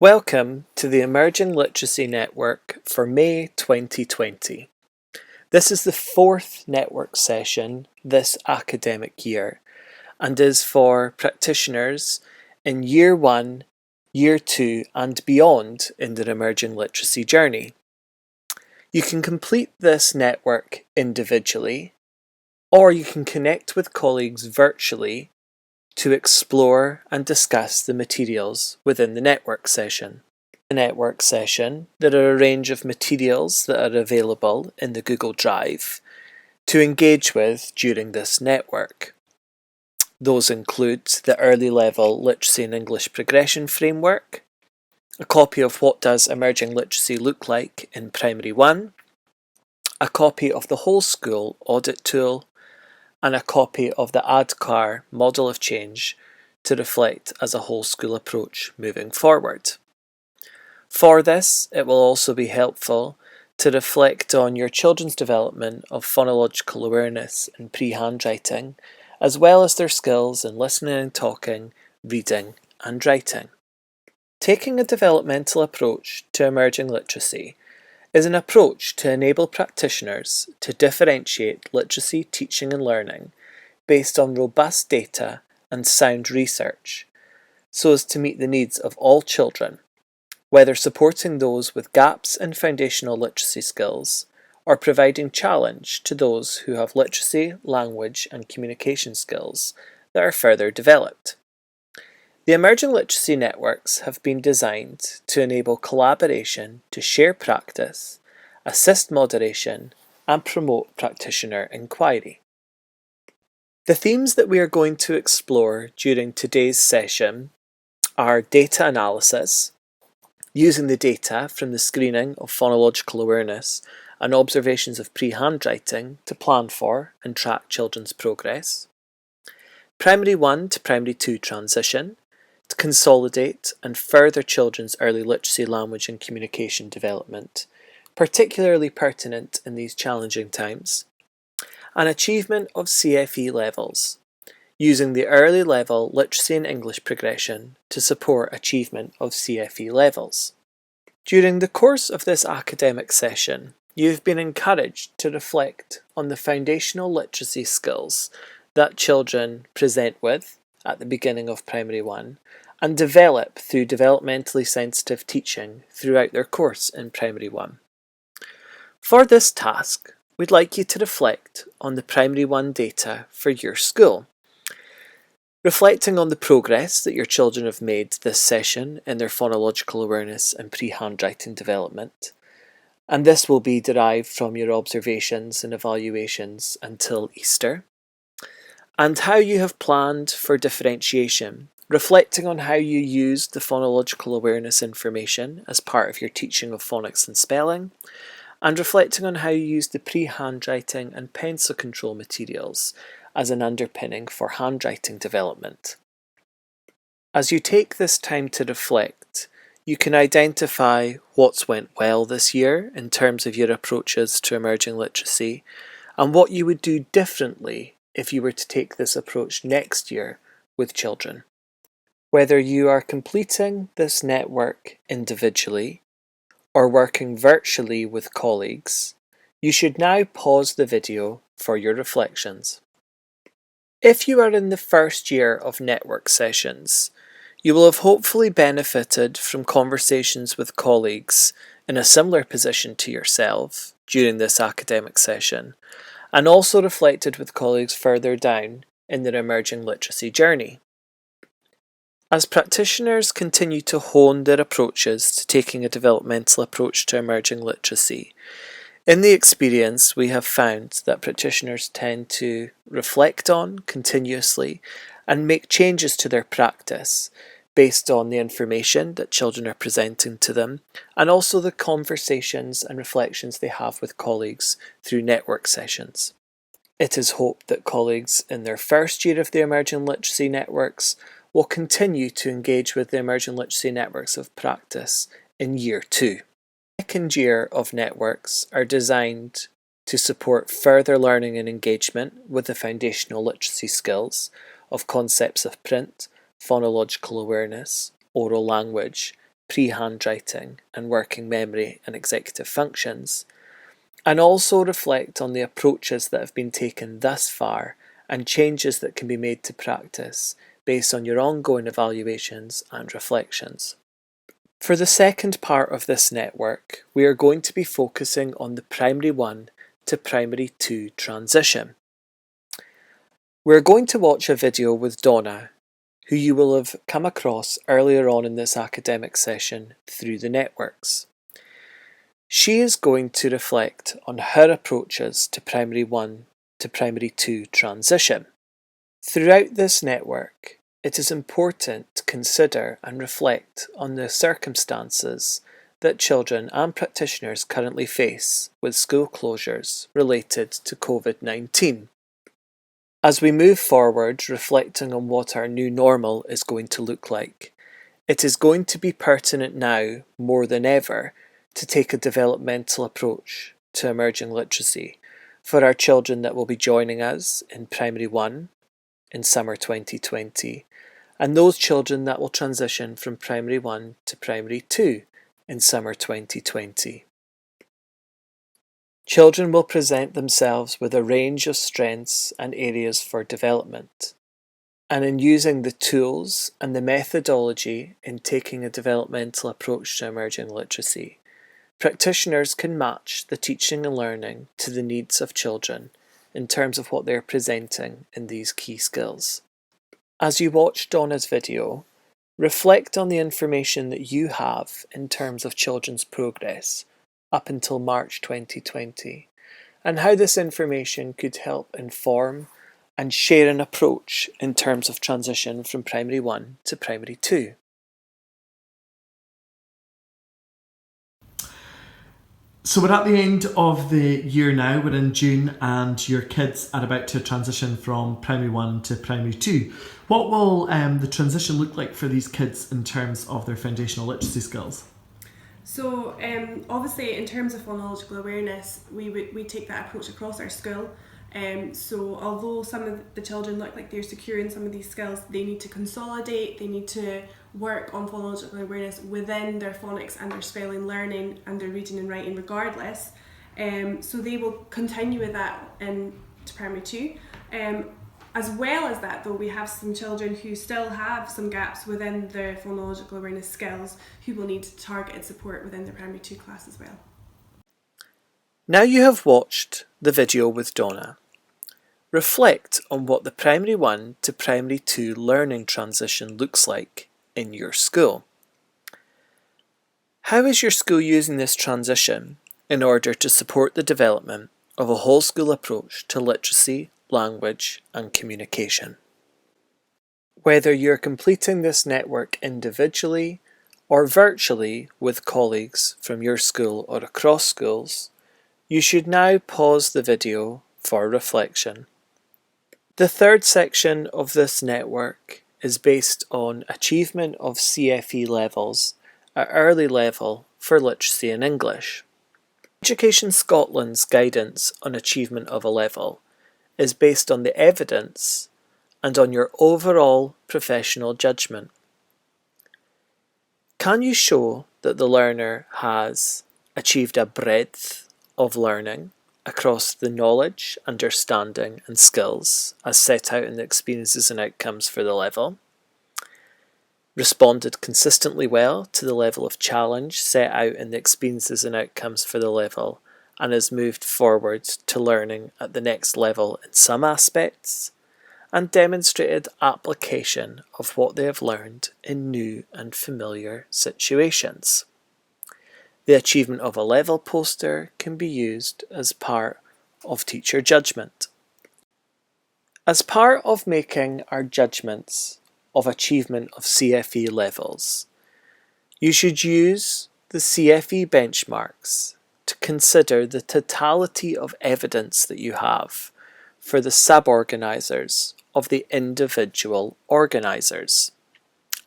Welcome to the Emerging Literacy Network for May 2020. This is the fourth network session this academic year and is for practitioners in Year 1, Year 2 and beyond in their emerging literacy journey. You can complete this network individually, or you can connect with colleagues virtually to explore and discuss the materials within the network session. In the network session, there are a range of materials that are available in the Google Drive to engage with during this network. Those include the Early Level Literacy and English Progression Framework, a copy of What Does Emerging Literacy Look Like in Primary 1, a copy of the Whole School Audit Tool, and a copy of the ADKAR Model of Change to reflect as a whole school approach moving forward. For this, it will also be helpful to reflect on your children's development of phonological awareness and pre-handwriting, as well as their skills in listening and talking, reading and writing. Taking a developmental approach to emerging literacy is an approach to enable practitioners to differentiate literacy teaching and learning based on robust data and sound research, so as to meet the needs of all children, whether supporting those with gaps in foundational literacy skills or providing challenge to those who have literacy, language and communication skills that are further developed. The emerging literacy networks have been designed to enable collaboration to share practice, assist moderation, and promote practitioner inquiry. The themes that we are going to explore during today's session are data analysis, using the data from the screening of phonological awareness and observations of pre-handwriting to plan for and track children's progress, Primary 1 to Primary 2 transition, to consolidate and further children's early literacy, language and communication development, particularly pertinent in these challenging times, and achievement of CFE levels, using the early level literacy and English progression to support achievement of CFE levels. During the course of this academic session, you have been encouraged to reflect on the foundational literacy skills that children present with at the beginning of Primary 1 and develop through developmentally sensitive teaching throughout their course in Primary 1. For this task, we'd like you to reflect on the Primary 1 data for your school, reflecting on the progress that your children have made this session in their phonological awareness and pre-handwriting development, and this will be derived from your observations and evaluations until Easter, and how you have planned for differentiation, reflecting on how you used the phonological awareness information as part of your teaching of phonics and spelling, and reflecting on how you used the pre-handwriting and pencil control materials as an underpinning for handwriting development. As you take this time to reflect, you can identify what's went well this year in terms of your approaches to emerging literacy and what you would do differently if you were to take this approach next year with children. Whether you are completing this network individually or working virtually with colleagues, you should now pause the video for your reflections. If you are in the first year of network sessions, you will have hopefully benefited from conversations with colleagues in a similar position to yourself during this academic session, and also reflected with colleagues further down in their emerging literacy journey. As practitioners continue to hone their approaches to taking a developmental approach to emerging literacy, in the experience we have found that practitioners tend to reflect on continuously and make changes to their practice based on the information that children are presenting to them and also the conversations and reflections they have with colleagues through network sessions. It is hoped that colleagues in their first year of the emerging literacy networks will continue to engage with the emerging literacy networks of practice in Year 2. The second year of networks are designed to support further learning and engagement with the foundational literacy skills of concepts of print, phonological awareness, oral language, pre-handwriting and working memory and executive functions, and also reflect on the approaches that have been taken thus far and changes that can be made to practice based on your ongoing evaluations and reflections. For the second part of this network, we are going to be focusing on the Primary 1 to Primary 2 transition. We're going to watch a video with Donna, who you will have come across earlier on in this academic session through the networks. She is going to reflect on her approaches to Primary 1 to Primary 2 transition. Throughout this network, it is important to consider and reflect on the circumstances that children and practitioners currently face with school closures related to COVID-19. As we move forward, reflecting on what our new normal is going to look like, it is going to be pertinent now, more than ever, to take a developmental approach to emerging literacy for our children that will be joining us in Primary 1 in summer 2020, and those children that will transition from Primary 1 to Primary 2 in summer 2020. Children will present themselves with a range of strengths and areas for development, and in using the tools and the methodology in taking a developmental approach to emerging literacy, practitioners can match the teaching and learning to the needs of children in terms of what they're presenting in these key skills. As you watch Donna's video, reflect on the information that you have in terms of children's progress up until March 2020, and how this information could help inform and share an approach in terms of transition from Primary 1 to Primary 2. So we're at the end of the year now, we're in June, and your kids are about to transition from Primary 1 to Primary 2. What will the transition look like for these kids in terms of their foundational literacy skills? So obviously in terms of phonological awareness, we take that approach across our school. So although some of the children look like they're secure in some of these skills, they need to consolidate, they need to work on phonological awareness within their phonics and their spelling learning and their reading and writing regardless. So they will continue with that to Primary 2. As well as that, though, we have some children who still have some gaps within their phonological awareness skills who will need targeted support within their Primary 2 class as well. Now you have watched the video with Donna. Reflect on what the Primary 1 to Primary 2 learning transition looks like in your school. How is your school using this transition in order to support the development of a whole school approach to literacy, language and communication? Whether you're completing this network individually or virtually with colleagues from your school or across schools, you should now pause the video for reflection. The third section of this network is based on achievement of CFE levels at early level for literacy in English. Education Scotland's guidance on achievement of a level is based on the evidence and on your overall professional judgment. Can you show that the learner has achieved a breadth of learning across the knowledge, understanding and skills as set out in the experiences and outcomes for the level, responded consistently well to the level of challenge set out in the experiences and outcomes for the level, and has moved forward to learning at the next level in some aspects, and demonstrated application of what they have learned in new and familiar situations? The achievement of a level poster can be used as part of teacher judgment. As part of making our judgments of achievement of CFE levels, you should use the CFE benchmarks to consider the totality of evidence that you have for the sub-organisers of the individual organisers,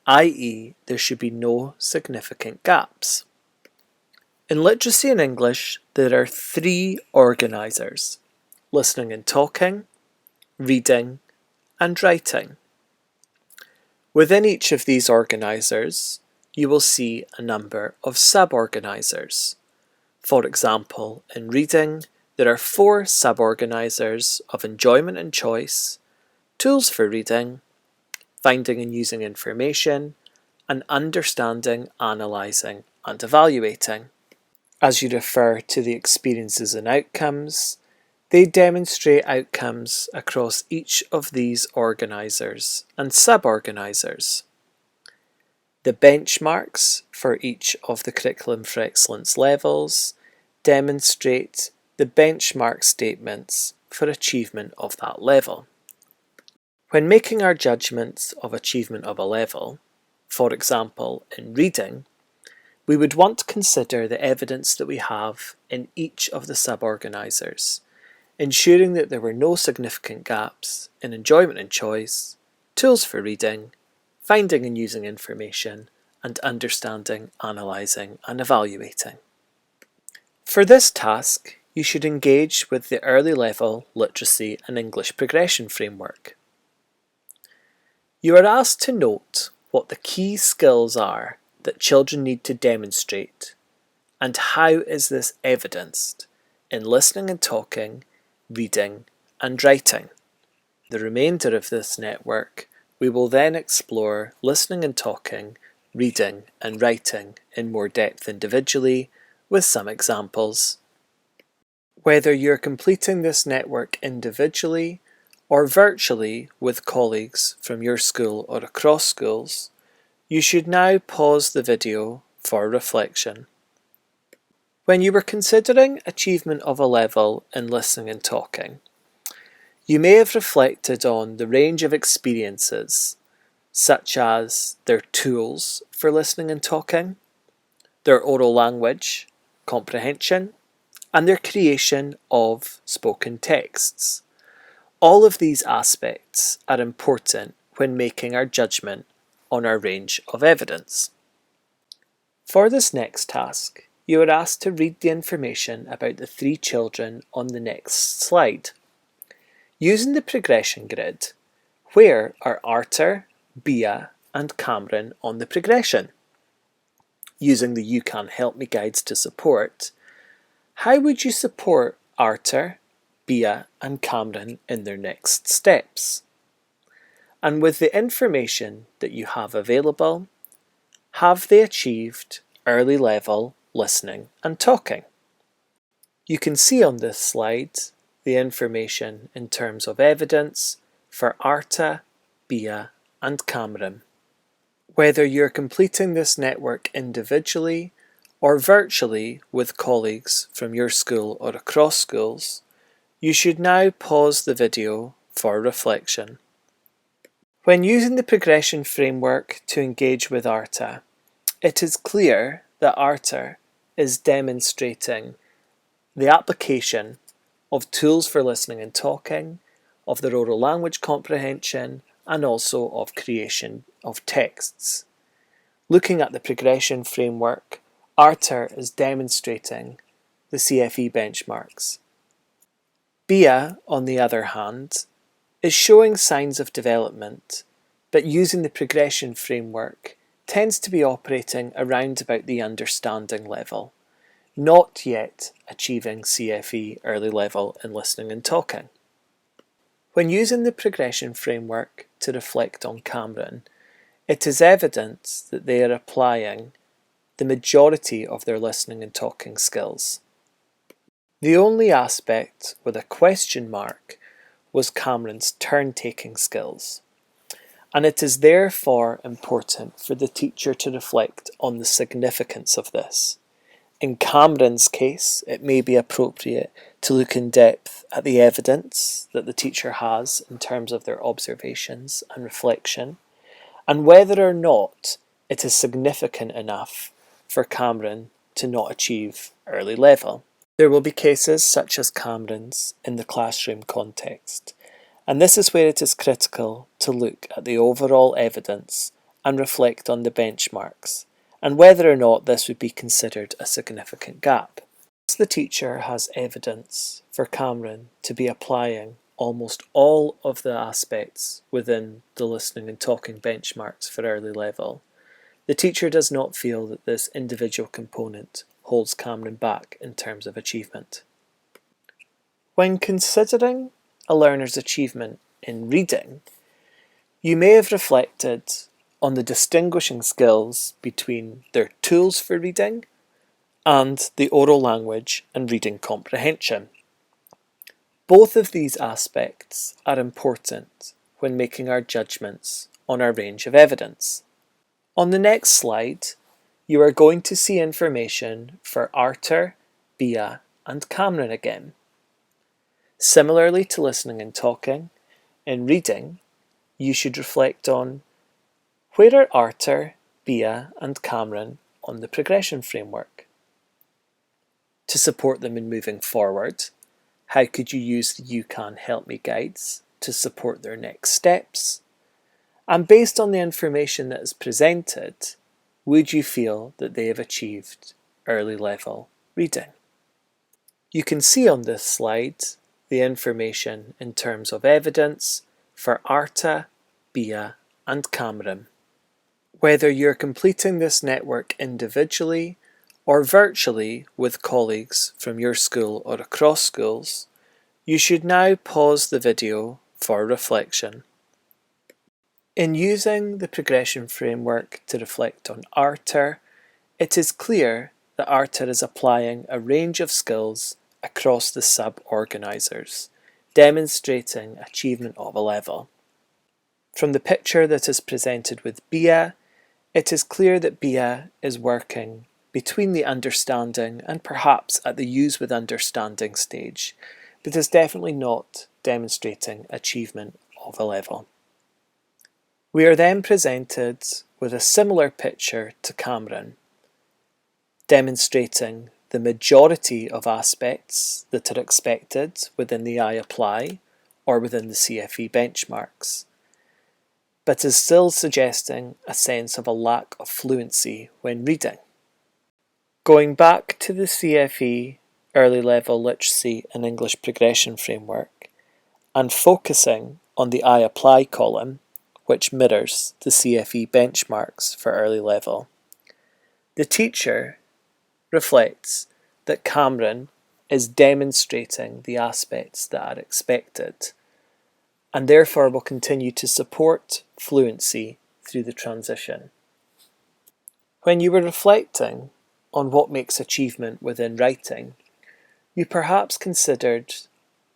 i.e. there should be no significant gaps. In literacy and English, there are 3 organisers: listening and talking, reading and writing. Within each of these organisers, you will see a number of sub-organisers. For example, in reading, there are 4 sub-organisers of enjoyment and choice, tools for reading, finding and using information, and understanding, analysing, and evaluating. As you refer to the experiences and outcomes, they demonstrate outcomes across each of these organisers and sub-organisers. The benchmarks for each of the Curriculum for Excellence levels demonstrate the benchmark statements for achievement of that level. When making our judgments of achievement of a level, for example in reading, we would want to consider the evidence that we have in each of the sub-organisers, ensuring that there were no significant gaps in enjoyment and choice, tools for reading, finding and using information, and understanding, analysing and evaluating. For this task, you should engage with the Early Level Literacy and English Progression Framework. You are asked to note what the key skills are that children need to demonstrate, and how is this evidenced in listening and talking, reading and writing. The remainder of this network, we will then explore listening and talking, reading and writing in more depth individually with some examples. Whether you're completing this network individually or virtually with colleagues from your school or across schools, you should now pause the video for reflection. When you were considering achievement of a level in listening and talking, you may have reflected on the range of experiences, such as their tools for listening and talking, their oral language, comprehension, and their creation of spoken texts. All of these aspects are important when making our judgment on our range of evidence. For this next task, you are asked to read the information about the 3 children on the next slide. Using the progression grid, where are Arthur, Bia and Cameron on the progression? Using the You Can Help Me guides to support, how would you support Arthur, Bia and Cameron in their next steps? And with the information that you have available, have they achieved early level listening and talking? You can see on this slide the information in terms of evidence for Arta, Bia and Cameron. Whether you're completing this network individually or virtually with colleagues from your school or across schools, you should now pause the video for reflection. When using the progression framework to engage with Arta, it is clear that Arta is demonstrating the application of tools for listening and talking, of their oral language comprehension, and also of creation of texts. Looking at the progression framework, Arta is demonstrating the CFE benchmarks. Bia, on the other hand, is showing signs of development, but using the progression framework tends to be operating around about the understanding level, not yet achieving CFE early level in listening and talking. When using the progression framework to reflect on Cameron, it is evident that they are applying the majority of their listening and talking skills. The only aspect with a question mark was Cameron's turn-taking skills, and it is therefore important for the teacher to reflect on the significance of this. In Cameron's case, it may be appropriate to look in depth at the evidence that the teacher has in terms of their observations and reflection, and whether or not it is significant enough for Cameron to not achieve early level. There will be cases such as Cameron's in the classroom context, and this is where it is critical to look at the overall evidence and reflect on the benchmarks, and whether or not this would be considered a significant gap. Once the teacher has evidence for Cameron to be applying almost all of the aspects within the listening and talking benchmarks for early level, the teacher does not feel that this individual component holds Cameron back in terms of achievement. When considering a learner's achievement in reading, you may have reflected on the distinguishing skills between their tools for reading and the oral language and reading comprehension. Both of these aspects are important when making our judgments on our range of evidence. On the next slide, you are going to see information for Arthur, Bia, and Cameron again. Similarly to listening and talking, in reading, you should reflect on where are Arthur, Bia, and Cameron on the progression framework? To support them in moving forward, how could you use the You Can Help Me guides to support their next steps? And based on the information that is presented, would you feel that they have achieved early level reading? You can see on this slide the information in terms of evidence for Arta, Bia, and Cameron. Whether you're completing this network individually or virtually with colleagues from your school or across schools, you should now pause the video for reflection. In using the progression framework to reflect on Arthur, it is clear that Arthur is applying a range of skills across the sub-organisers, demonstrating achievement of a level. From the picture that is presented with Bia, it is clear that Bia is working between the understanding and perhaps at the use with understanding stage, but is definitely not demonstrating achievement of a level. We are then presented with a similar picture to Cameron, demonstrating the majority of aspects that are expected within the iApply or within the CFE benchmarks, but is still suggesting a sense of a lack of fluency when reading. Going back to the CFE Early Level Literacy and English Progression Framework and focusing on the iApply column, which mirrors the CFE benchmarks for early level, the teacher reflects that Cameron is demonstrating the aspects that are expected and therefore will continue to support fluency through the transition. When you were reflecting on what makes achievement within writing, you perhaps considered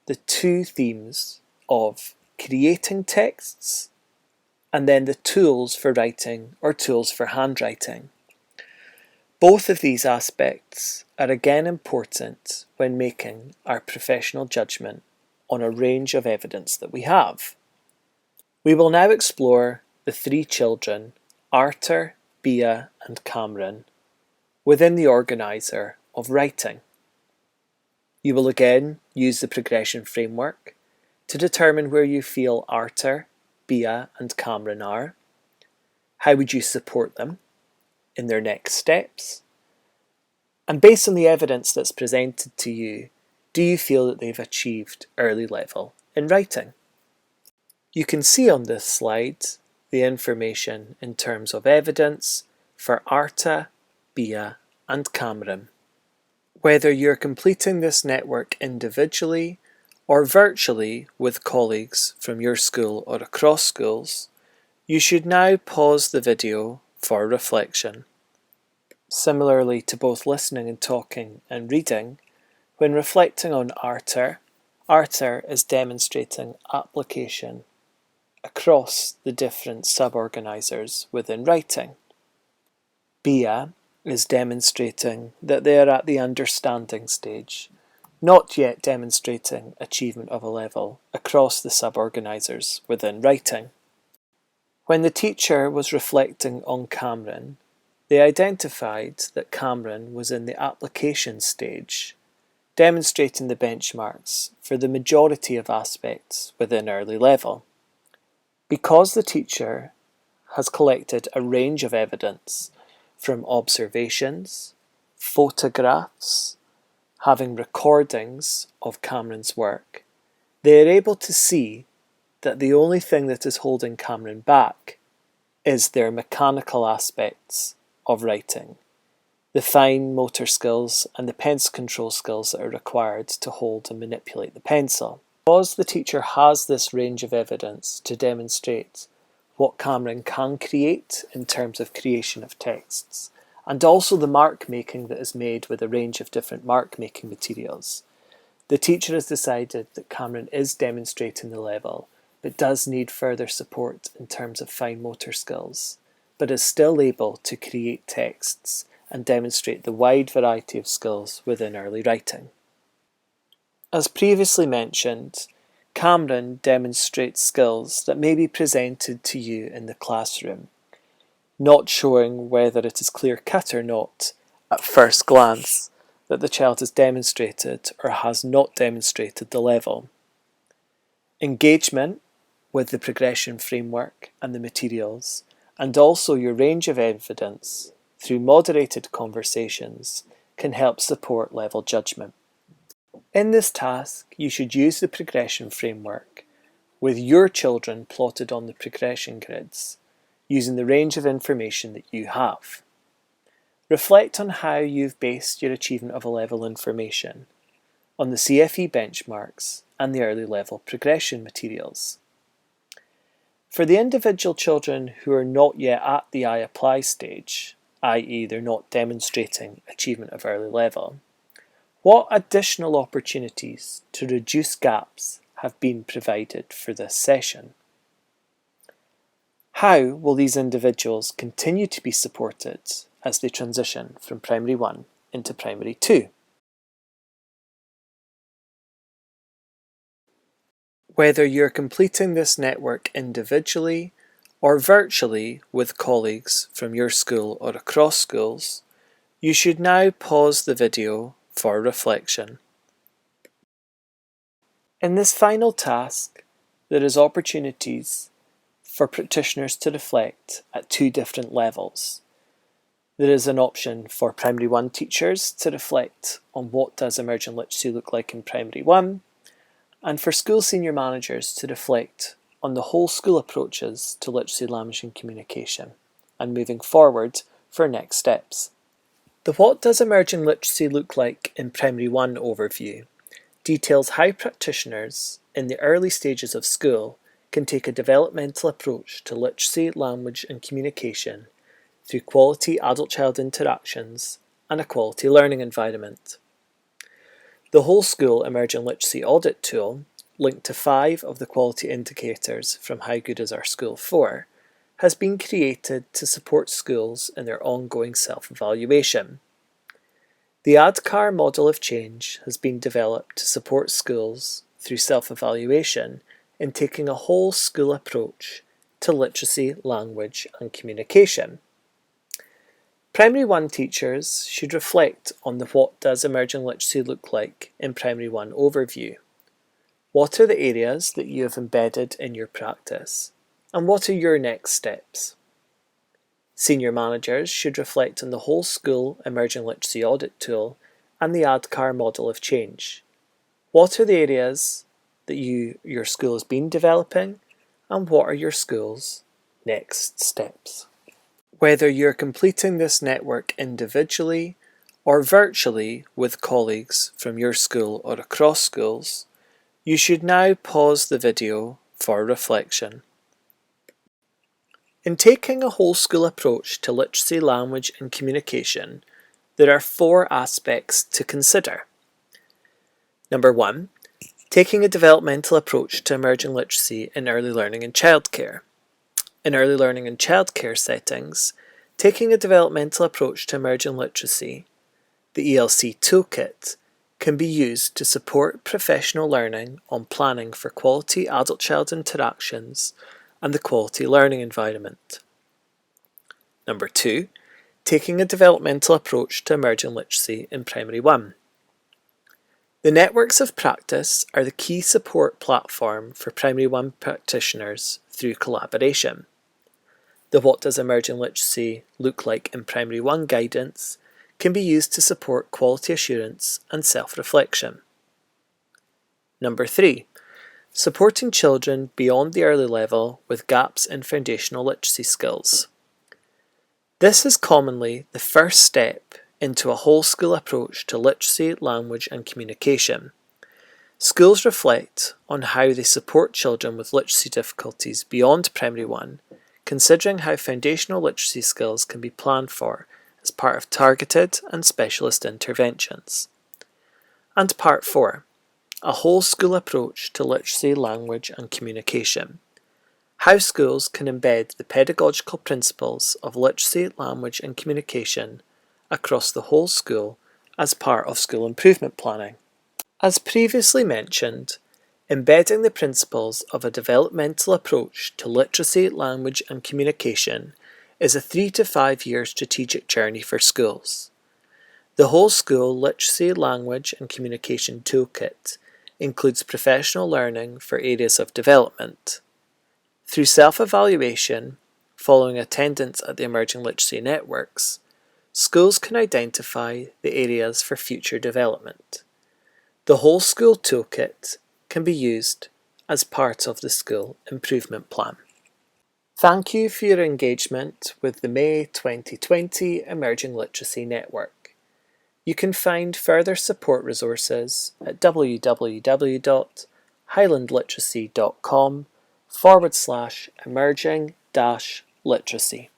the two themes of creating texts and then the tools for writing or tools for handwriting. Both of these aspects are again important when making our professional judgment on a range of evidence that we have. We will now explore the three children, Arthur, Bia, and Cameron, within the organiser of writing. You will again use the progression framework to determine where you feel Arthur, Bia, and Cameron are. How would you support them in their next steps? And based on the evidence that's presented to you, do you feel that they've achieved early level in writing? You can see on this slide the information in terms of evidence for Arta, Bia, and Cameron. Whether you're completing this network individually or virtually with colleagues from your school or across schools, you should now pause the video for reflection. Similarly to both listening and talking and reading, when reflecting on Arthur, Arthur is demonstrating application across the different sub-organisers within writing. Bia is demonstrating that they are at the understanding stage, not yet demonstrating achievement of a level across the sub-organisers within writing. When the teacher was reflecting on Cameron, they identified that Cameron was in the application stage, demonstrating the benchmarks for the majority of aspects within early level. Because the teacher has collected a range of evidence from observations, photographs, having recordings of Cameron's work, they are able to see that the only thing that is holding Cameron back is their mechanical aspects of writing, the fine motor skills and the pencil control skills that are required to hold and manipulate the pencil. Because the teacher has this range of evidence to demonstrate what Cameron can create in terms of creation of texts, and also the mark making that is made with a range of different mark making materials, the teacher has decided that Cameron is demonstrating the level, but does need further support in terms of fine motor skills, but is still able to create texts and demonstrate the wide variety of skills within early writing. As previously mentioned, Cameron demonstrates skills that may be presented to you in the classroom, not showing whether it is clear-cut or not at first glance that the child has demonstrated or has not demonstrated the level. Engagement with the progression framework and the materials, and also your range of evidence through moderated conversations, can help support level judgment. In this task, you should use the progression framework with your children plotted on the progression grids, using the range of information that you have. Reflect on how you've based your achievement of a level information on the CFE benchmarks and the early level progression materials. For the individual children who are not yet at the I apply stage, i.e. they're not demonstrating achievement of early level, what additional opportunities to reduce gaps have been provided for this session? How will these individuals continue to be supported as they transition from Primary 1 into Primary 2? Whether you're completing this network individually or virtually with colleagues from your school or across schools, you should now pause the video for reflection. In this final task, there is opportunities for practitioners to reflect at two different levels. There is an option for Primary 1 teachers to reflect on what does emerging literacy look like in Primary 1, and for school senior managers to reflect on the whole school approaches to literacy, language and communication, and moving forward for next steps. The What Does Emerging Literacy Look Like in Primary 1 overview details how practitioners in the early stages of school can take a developmental approach to literacy, language and communication through quality adult-child interactions and a quality learning environment. The Whole School Emerging Literacy Audit Tool, linked to 5 of the quality indicators from How Good Is Our School 4, has been created to support schools in their ongoing self-evaluation. The ADKAR model of change has been developed to support schools through self-evaluation in taking a whole school approach to literacy, language and communication. Primary 1 teachers should reflect on the What Does Emerging Literacy Look Like in Primary 1 overview. What are the areas that you have embedded in your practice, and what are your next steps? Senior managers should reflect on the Whole School Emerging Literacy Audit Tool and the ADKAR model of change. What are the areas that your school has been developing, and what are your school's next steps? Whether you're completing this network individually or virtually with colleagues from your school or across schools, you should now pause the video for reflection. In taking a whole school approach to literacy, language and communication, there are 4 aspects to consider. Number 1, taking a developmental approach to emerging literacy in early learning and childcare. In early learning and childcare settings, taking a developmental approach to emerging literacy, the ELC Toolkit, can be used to support professional learning on planning for quality adult-child interactions and the quality learning environment. Number 2, taking a developmental approach to emerging literacy in Primary 1. The networks of practice are the key support platform for Primary 1 practitioners through collaboration. The What Does Emerging Literacy Look Like in Primary 1 guidance can be used to support quality assurance and self-reflection. Number 3, supporting children beyond the early level with gaps in foundational literacy skills. This is commonly the first step into a whole school approach to literacy, language and communication. Schools reflect on how they support children with literacy difficulties beyond Primary 1, considering how foundational literacy skills can be planned for as part of targeted and specialist interventions. And Part 4, a whole school approach to literacy, language and communication. How schools can embed the pedagogical principles of literacy, language and communication across the whole school as part of school improvement planning. As previously mentioned, embedding the principles of a developmental approach to literacy, language and communication is a 3 to 5 year strategic journey for schools. The whole school literacy, language and communication toolkit includes professional learning for areas of development. Through self-evaluation, following attendance at the emerging literacy networks, schools can identify the areas for future development. The whole school toolkit can be used as part of the school improvement plan. Thank you for your engagement with the May 2020 Emerging Literacy Network. You can find further support resources at www.highlandliteracy.com/emerging-literacy.